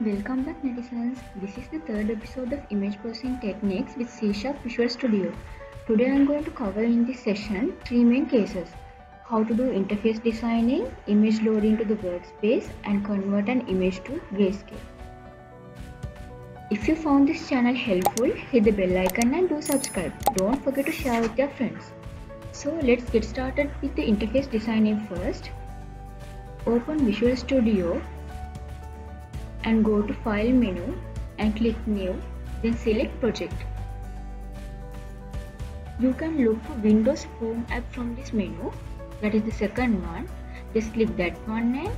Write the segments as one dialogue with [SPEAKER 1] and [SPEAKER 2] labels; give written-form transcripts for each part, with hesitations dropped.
[SPEAKER 1] Welcome back netizens. This is the third episode of Image Processing Techniques with C# Visual Studio. Today I am going to cover in this session three main cases: how to do interface designing, image loading to the workspace, and convert an image to grayscale. If you found this channel helpful, hit the bell icon and do subscribe. Don't forget to share with your friends. So let's get started with the interface designing first. Open Visual Studio and go to File menu and click New, then select Project. You can look for Windows Home app from this menu, that is the second one. Just click that one and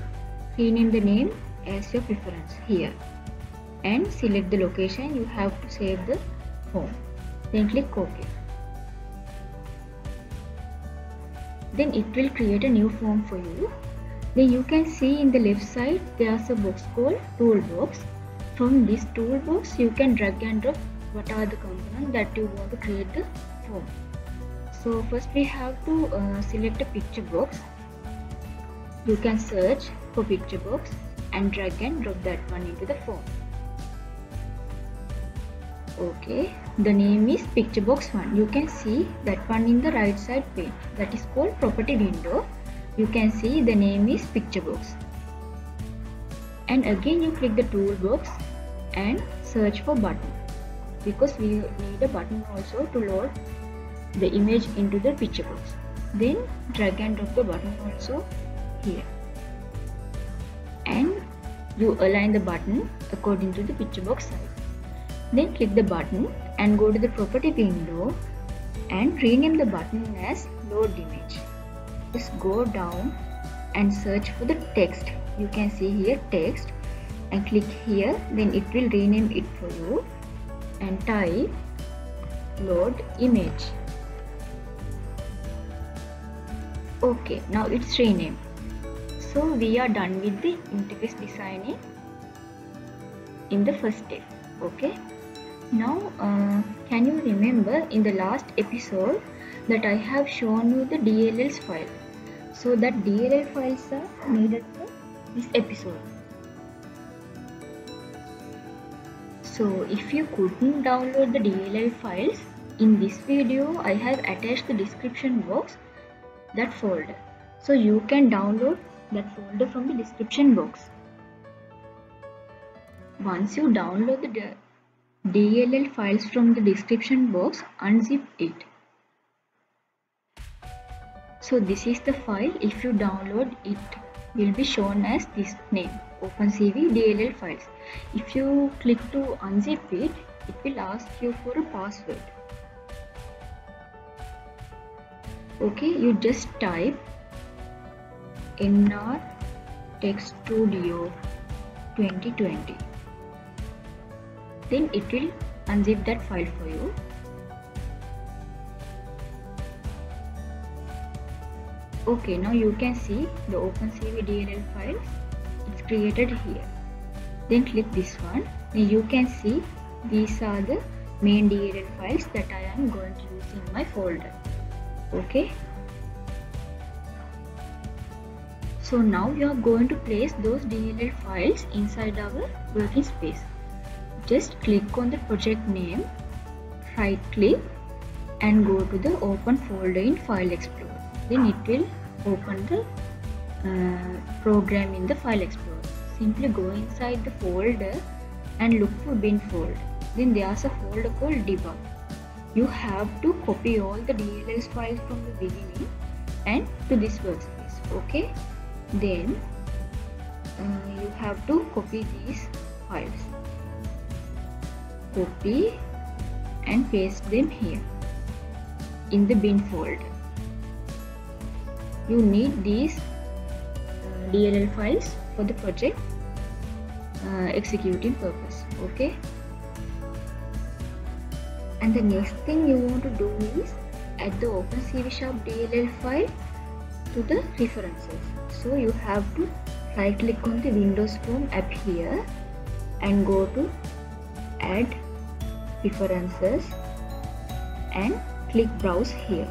[SPEAKER 1] rename the name as your preference here, and select the location you have to save the home, then click OK. Then it will create a new form for you. Then you can see in the left side there's a box called Toolbox. From this toolbox you can drag and drop what are the components that you want to create the form. So first we have to select a picture box. You can search for picture box and drag and drop that one into the form. Okay, the name is picture box 1. You can see that one in the right side pane, that is called property window. You can see the name is picture box, and again you click the toolbox and search for button, because we need a button also to load the image into the picture box. Then drag and drop the button also here, and you align the button according to the picture box size. Then click the button and go to the property window and rename the button as load image. Just go down and search for the text. You can see here text, and click here, then it will rename it for you, and type load image. Okay, now it's renamed. So we are done with the interface designing in the first step. Okay, now can you remember in the last episode that I have shown you the DLLs file? So that DLL files are needed for this episode. So if you couldn't download the DLL files, in this video I have attached the description box, that folder. So you can download that folder from the description box. Once you download the DLL files from the description box, unzip it. So this is the file. If you download it, will be shown as this name, OpenCV DLL files. If you click to unzip it, it will ask you for a password. Okay, you just type NR Text Studio 2020. Then it will unzip that file for you. Okay, now you can see the OpenCV DLL files. It's created here. Then click this one. Then you can see these are the main DLL files that I am going to use in my folder. Okay. So now we are going to place those DLL files inside our working space. Just click on the project name, right click, and go to the open folder in File Explorer. Then it will open the program in the File Explorer. Simply go inside the folder and look for bin folder. Then there's a folder called debug. You have to copy all the DLL files from the beginning and to this workspace. Okay. Then you have to copy these files. Copy and paste them here in the bin folder. You need these DLL files for the project executing purpose. Okay. And the next thing you want to do is add the OpenCV DLL file to the references. So you have to right click on the Windows Home app here and go to Add References and click Browse here.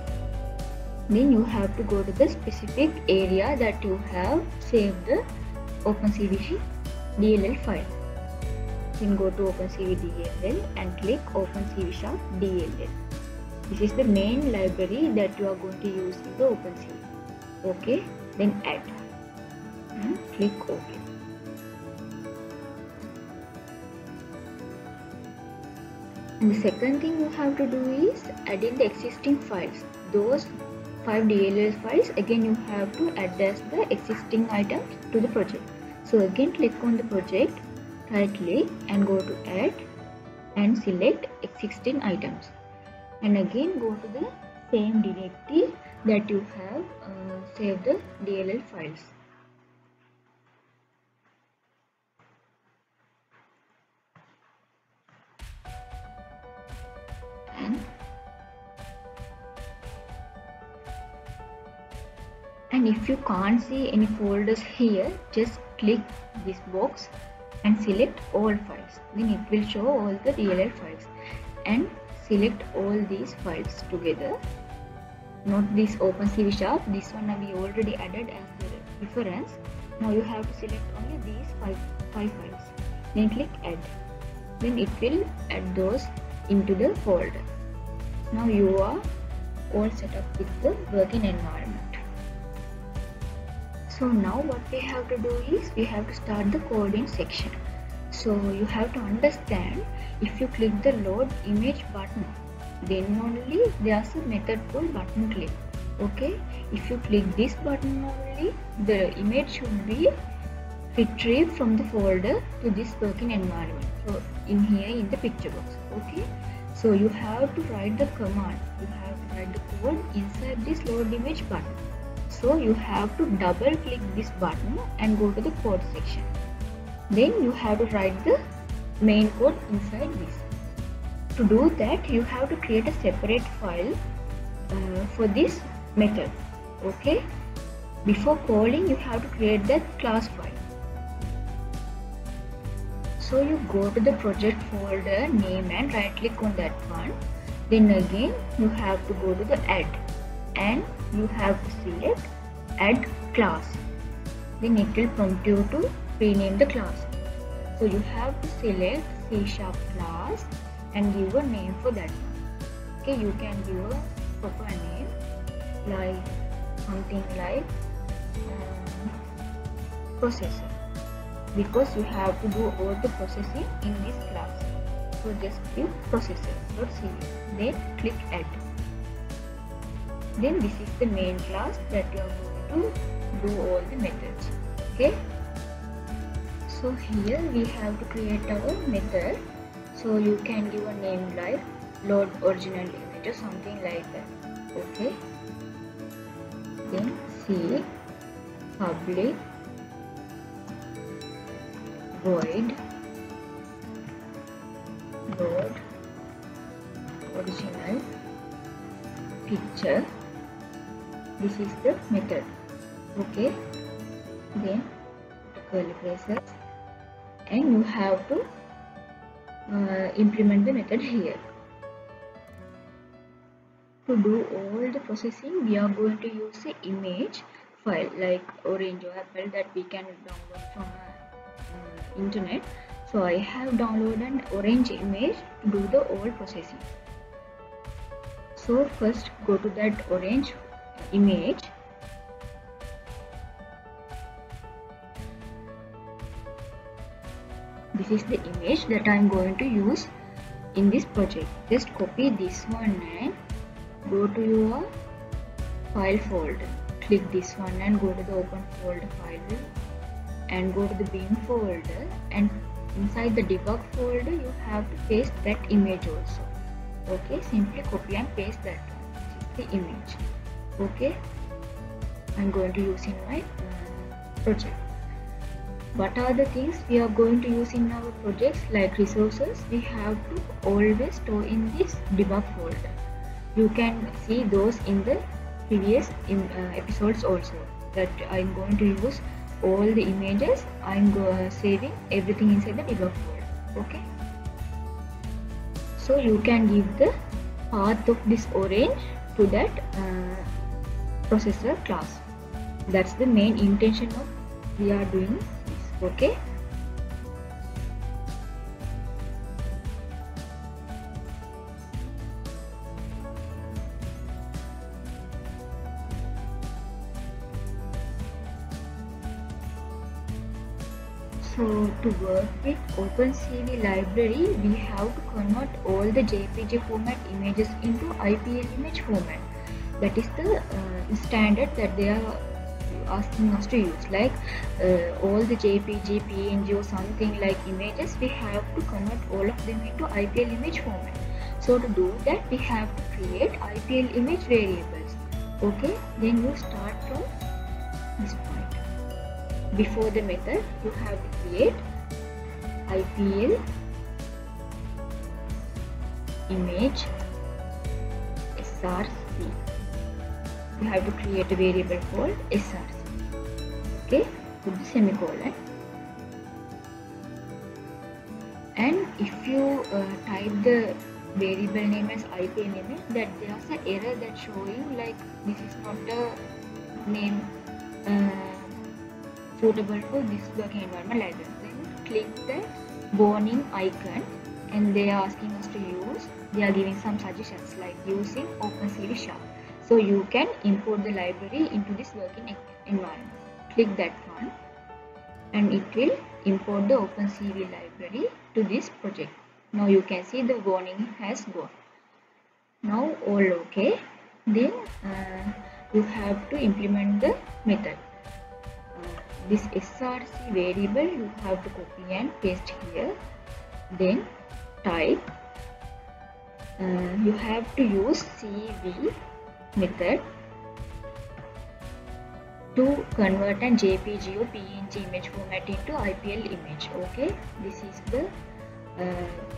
[SPEAKER 1] Then you have to go to the specific area that you have saved the OpenCV DLL file. Then go to OpenCV DLL and click OpenCV Sharp DLL. This is the main library that you are going to use in the OpenCV. Okay, then add and click OK. And the second thing you have to do is add in the existing files. Those 5 DLL files again you have to add as the existing items to the project. So again click on the project, right click and go to add and select existing items. And again go to the same directory that you have saved the DLL files. And if you can't see any folders here, just click this box and select all files. Then it will show all the DLL files, and select all these files together. Not this OpenCV Sharp, this one we already added as the reference. Now you have to select only these five files. Then click add. Then it will add those into the folder. Now you are all set up with the working environment. So now what we have to do is we have to start the coding section. So you have to understand, if you click the load image button, then only there's a method called button click. Okay, if you click this button only, the image should be retrieved from the folder to this working environment. So in here in the picture box. Okay, so you have to write the command, you have to write the code inside this load image button. So you have to double click this button and go to the code section. Then you have to write the main code inside this. To do that, you have to create a separate file for this method. Okay, before calling you have to create that class file. So you go to the project folder name and right click on that one. Then again you have to go to the add and you have to select add class. Then it will prompt you to rename the class. So you have to select C# class and give a name for that one. Okay, you can give a proper name like something like processor, because you have to do all the processing in this class. So just give processor.c. Then click add. Then this is the main class that you are going to do all the methods. Okay, so here we have to create our method. So you can give a name like load original image or something like that. Okay, then C public void load original picture. This is the method. Okay, then curly braces and you have to implement the method here. To do all the processing, we are going to use the image file like Orange or Apple that we can download from internet. So I have downloaded an Orange image to do the all processing. So first go to that Orange image. This is the image that I am going to use in this project. Just copy this one and go to your file folder. Click this one and go to the open folder file and go to the bin folder, and inside the debug folder you have to paste that image also. Okay, simply copy and paste that one. This is the image. Okay, I'm going to use in my project. What are the things we are going to use in our projects? Like resources, we have to always store in this debug folder. You can see those in the previous episodes also, that I'm going to use all the images. I'm saving everything inside the debug folder. Okay, so you can give the path of this Orange to that processor class. That's the main intention of we are doing this. Okay, So to work with OpenCV library, we have to convert all the JPG format images into IPL image format. That is the standard that they are asking us to use. Like all the JPG, PNG or something like images, we have to convert all of them into IPL image format. So to do that, we have to create IPL image variables. Okay, then you start from this point. Before the method, you have to create IPL image src. You have to create a variable called src. Okay, put the semicolon. And if you type the variable name as IPL image, that there's an error that's showing like this is not the name suitable for this working environment like that. Then click the warning icon, and they are asking us to use, they are giving some suggestions like using OpenCV Sharp. So you can import the library into this working environment. Click that one and it will import the OpenCV library to this project. Now you can see the warning has gone. Now all okay. Then you have to implement the method. This src variable you have to copy and paste here. Then type. You have to use cv method to convert an JPG or PNG image format into IPL image. Okay, this is the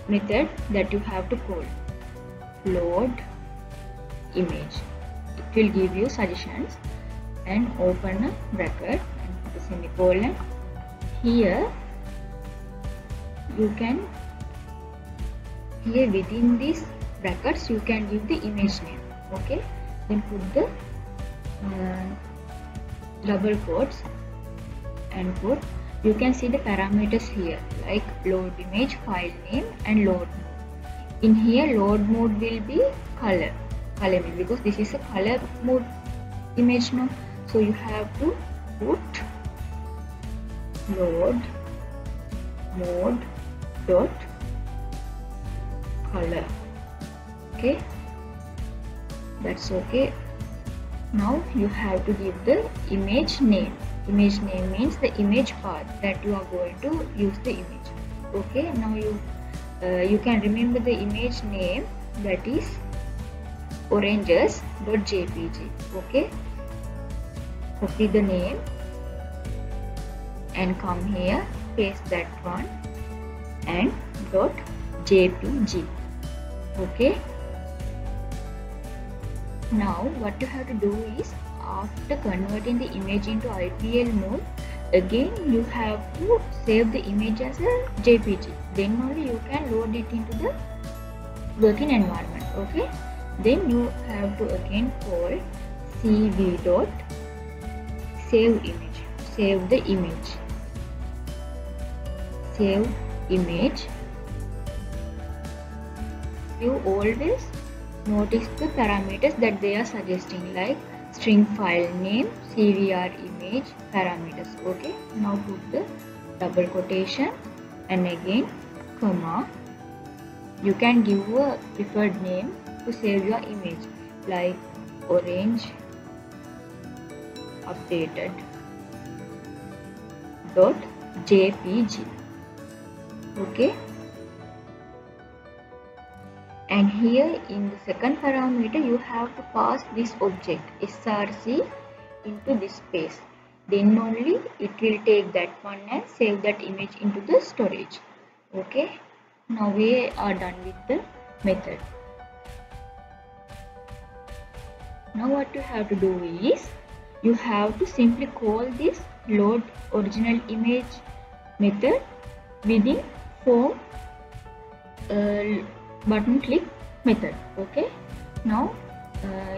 [SPEAKER 1] method that you have to call. Load image. It will give you suggestions, and open a bracket and put a semicolon. Here you can, here within these brackets you can give the image name. Okay, then put the double quotes and put, you can see the parameters here like load image, file name and load mode. In here load mode will be color mode, because this is a color mode image now. So you have to put load mode dot color. Okay, that's okay. Now you have to give the image name. Image name means the image path that you are going to use the image. Okay, now you can remember the image name, that is oranges.jpg. Okay, copy the name and come here, paste that one and .jpg. Okay, now what you have to do is, after converting the image into IPL mode, again you have to save the image as a JPG. Then only you can load it into the working environment. Okay, then you have to again call cv dot save image. Save the image. Save image. You always notice the parameters that they are suggesting, like string file name, CVR image, parameters. Okay, now put the double quotation and again comma. You can give a preferred name to save your image, like orange updated .jpg. Okay, and here in the second parameter you have to pass this object src into this space. Then only it will take that one and save that image into the storage. Okay, now we are done with the method. Now what you have to do is, you have to simply call this load original image method within form button click method. Okay, now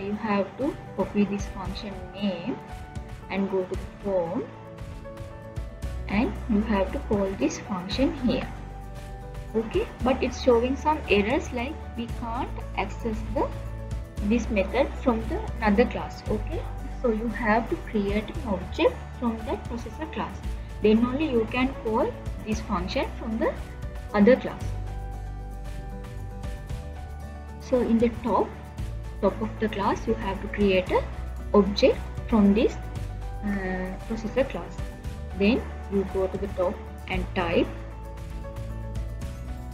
[SPEAKER 1] you have to copy this function name and go to form, and you have to call this function here. Okay, but it's showing some errors like we can't access this method from the another class. Okay, so you have to create an object from that processor class. Then only you can call this function from the other class. So in the top of the class, you have to create a object from this processor class. Then you go to the top and type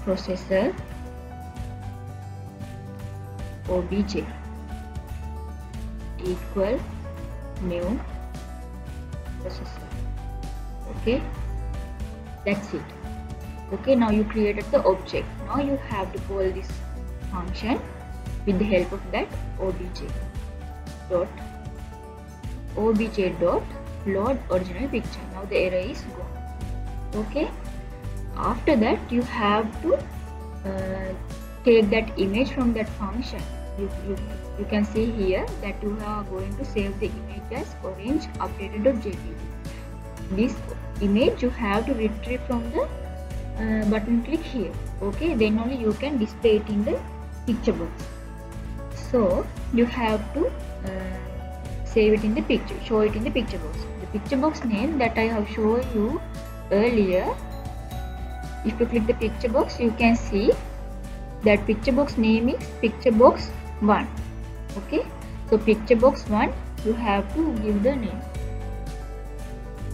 [SPEAKER 1] processor obj equal new processor. Okay, that's it. Okay, now you created the object. Now you have to call this function with the help of that obj dot load original picture. Now the error is gone. Okay, after that you have to take that image from that function. You can see here that you are going to save the image as orange updated.jpg. This image you have to retrieve from the button click here. Okay, then only you can display it in the picture box. So you have to save it in the picture, show it in the picture box. The picture box name that I have shown you earlier, if you click the picture box, you can see that picture box name is picture box 1. Okay, so picture box 1 you have to give the name.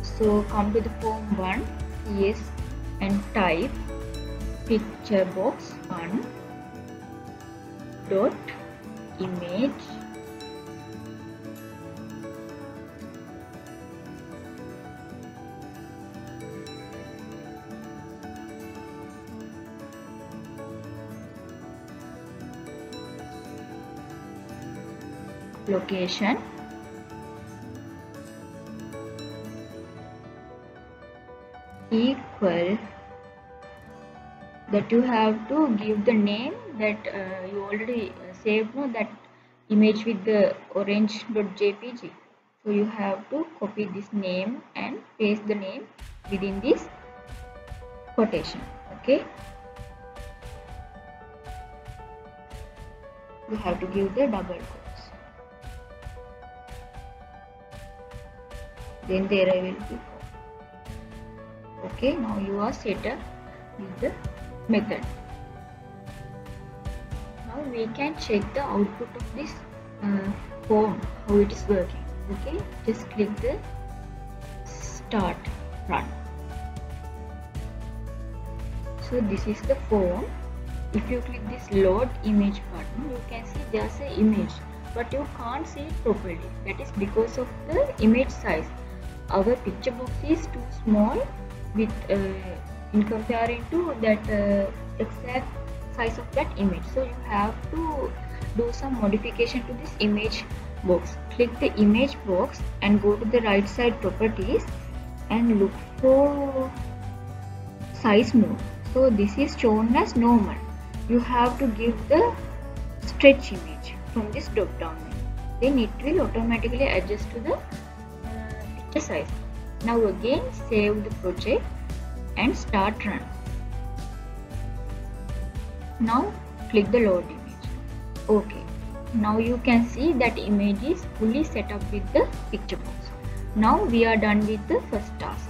[SPEAKER 1] So come to the form 1, yes, and type picture box 1 dot image location equal, that you have to give the name that you already saved, no, that image with the orange.jpg. So you have to copy this name and paste the name within this quotation. Okay, you have to give the double quotes, then the error will be gone. Okay, now you are set up with the method. Now we can check the output of this form, how it is working. Okay, just click the start run. So this is the form. If you click this load image button, you can see there's an image, but you can't see it properly. That is because of the image size. Our picture box is too small with in comparing to that exact size of that image. So you have to do some modification to this image box. Click the image box and go to the right side properties and look for size mode. So this is shown as normal. You have to give the stretch image from this drop down menu. Then it will automatically adjust to the picture size. Now again save the project and start run. Now click the load image. Okay, now you can see that image is fully set up with the picture box. Now we are done with the first task.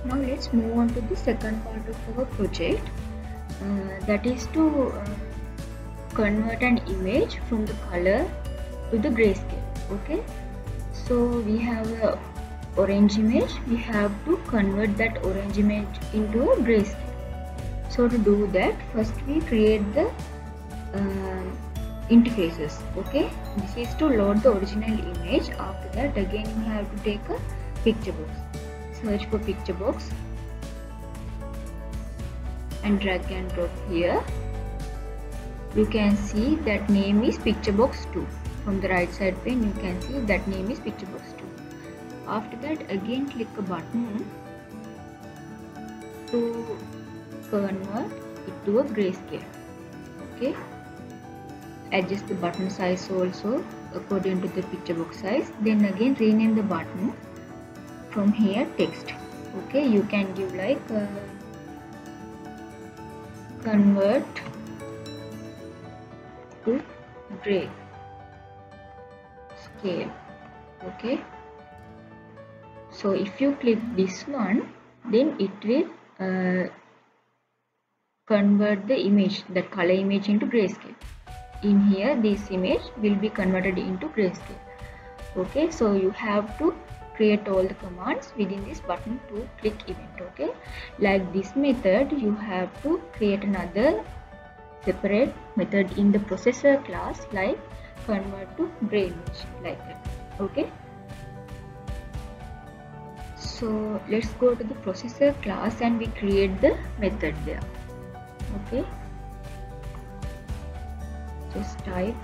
[SPEAKER 1] Now let's move on to the second part of our project, that is to convert an image from the color to the grayscale. Okay, so we have a orange image, we have to convert that orange image into a grayscale. So to do that, first we create the interfaces. Okay, this is to load the original image. After that again you have to take a picture box. Search for picture box and drag and drop here. You can see that name is picture box 2. From the right side pane you can see that name is picture box 2. After that again click a button to convert it to a grayscale. Okay, adjust the button size also according to the picture box size. Then again rename the button. From here text. Okay, you can give like convert to gray scale. Okay, So if you click this one, then it will convert the image, that color image, into grayscale. In here this image will be converted into grayscale. Okay, so you have to create all the commands within this button to click event. Okay, like this method you have to create another separate method in the processor class, like convert to gray image, like that. Okay, so let's go to the processor class and we create the method there. Okay, just type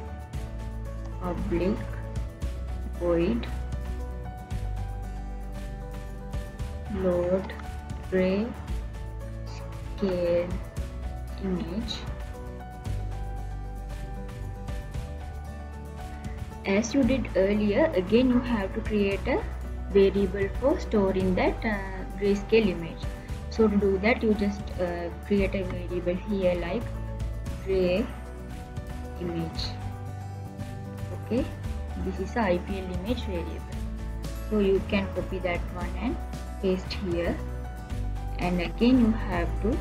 [SPEAKER 1] public void load gray scale image. As you did earlier, again you have to create a variable for storing that grayscale image. So to do that, you just create a variable here like gray image. Okay, this is a IPL image variable. So you can copy that one and paste here, and again you have to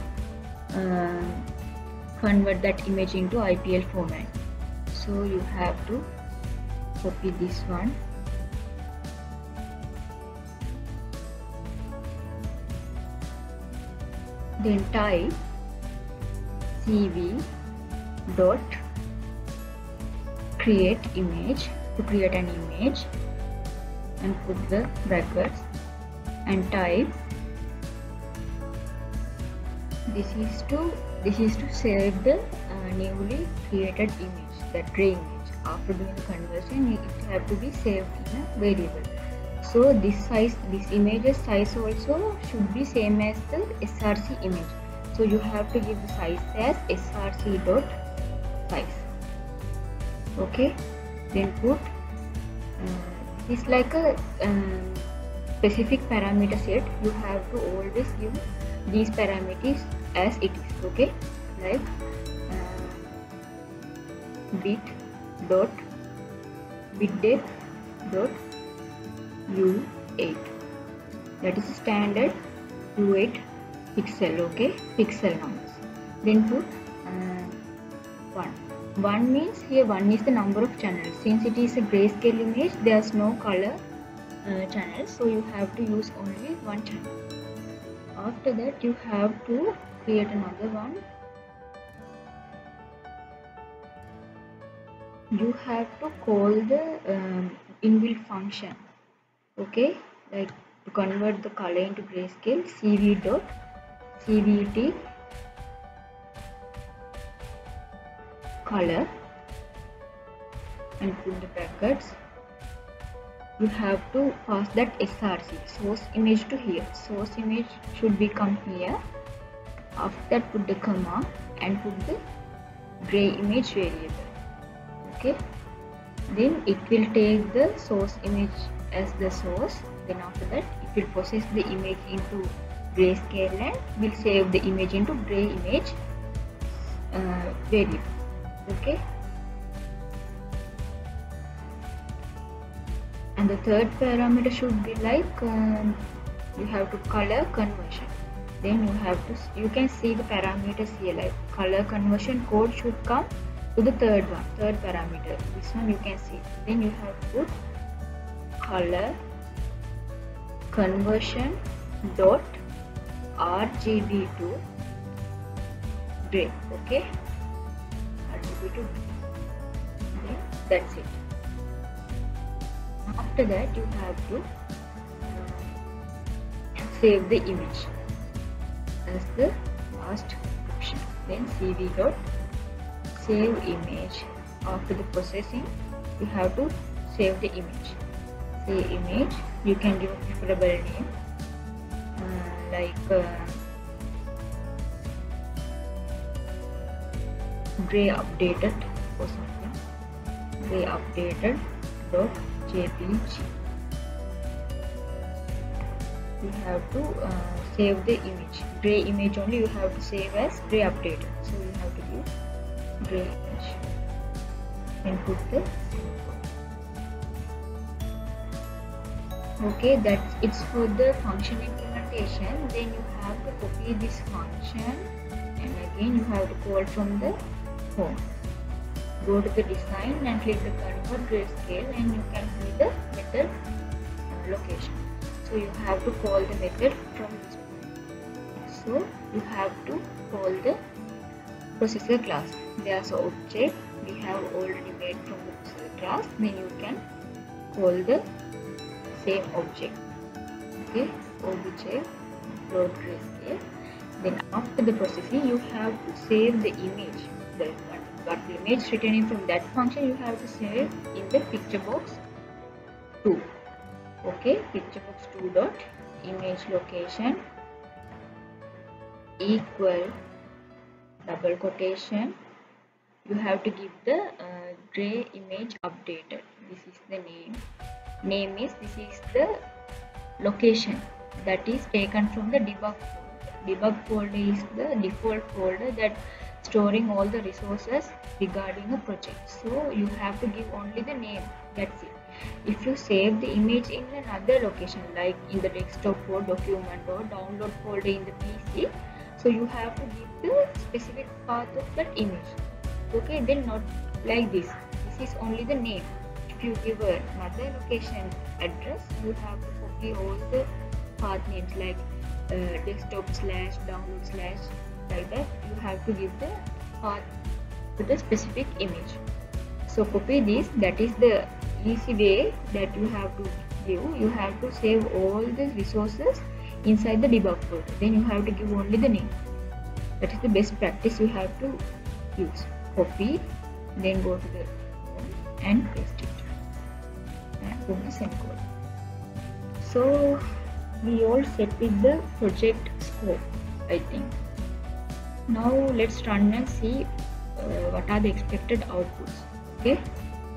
[SPEAKER 1] convert that image into IPL format. So you have to copy this one, then type cv dot create image to create an image, and put the brackets and type this is to save the newly created image, that gray image. After doing the conversion, it have to be saved in a variable. So this image's size also should be same as the src image. So you have to give the size as src dot size. Okay, then put it's like a specific parameter set. You have to always give these parameters as it is. Okay, like bit dot depth dot u8, that is standard u8 pixel. Okay, pixel numbers. Then put 1 means here 1 is the number of channels. Since it is a grayscale image, there's no color channels, so you have to use only one channel. After that, you have to create another one. You have to call the inbuilt function. Okay, like to convert the color into grayscale, cv.cvt color, and put the brackets. You have to pass that src, source image, to here. Source image should become here. After that, put the comma and put the gray image variable. Okay, then it will take the source image as the source. Then after that, it will process the image into grayscale and will save the image into gray image variable. Okay, and the third parameter should be like you have to color conversion. Then you can see the parameters here, like color conversion code should come to the third parameter. This one you can see. Then you have to put color conversion dot RGB to gray. Okay, RGB to gray. Then that's it. After that, you have to save the image as the last option. Then cv dot save image. After the processing, you have to save the image. Save image, you can give a preferable name like gray updated or something. Gray updated dot jpg. You have to save the image. Gray image only you have to save as gray updated. So you have to give gray image and put the Okay, that's it's for the function implementation. Then you have to copy this function, and again you have to call from the home. Go to the design and click the convert grayscale, and you can see the method location. So you have to call the method from this point. So you have to call the processor class. There's an object we have already made from the processor class. Then you can call the same object. Okay, object load grayscale. Then after the processing, you have to save the image. But the image returning from that function, you have to save in the picturebox 2. Okay, picturebox2 dot image location equal double quotation. You have to give the gray image updated. This is the name is, this is the location that is taken from the debug folder. Debug folder is the default folder that storing all the resources regarding a project. So you have to give only the name, that's it. If you save the image in another location, like in the desktop or document or download folder in the PC, so you have to give the specific path of that image. Okay, then not like this. This is only the name. If you give another location address, you have to copy all the path names like desktop slash download slash, like that. You have to give the path to the specific image. So copy this. That is the easy way that you have to give. You have to save all the resources inside the debug folder. Then you have to give only the name. That is the best practice you have to use. Copy, then go to the and paste it, and put the semicolon. So we all set with the project scope, I think. Now let's run and see what are the expected outputs. Okay,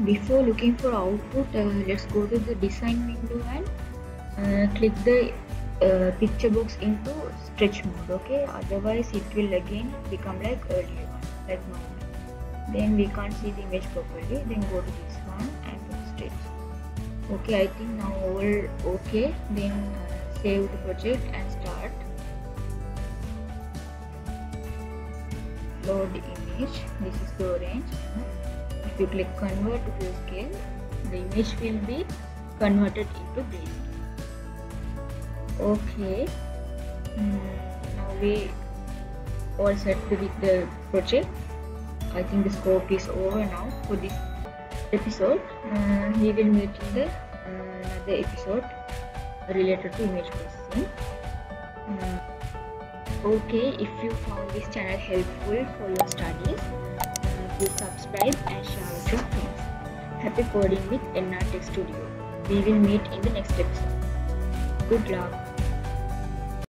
[SPEAKER 1] before looking for output, let's go to the design window and click the picture box into stretch mode. Okay, otherwise it will again become like earlier one, like normal. Then we can't see the image properly. Then go to this one and put stretch. Okay, I think now all okay. Then save the project and start. Load the image. This is the orange. If you click convert to grayscale, the image will be converted into grayscale. Okay, now we all set with the project. I think the scope is over now for this episode. We will meet in the another episode related to image processing. Okay, if you found this channel helpful for your studies, please subscribe and share with your friends. Happy coding with NR Tech Studio. We will meet in the next episode. Good luck.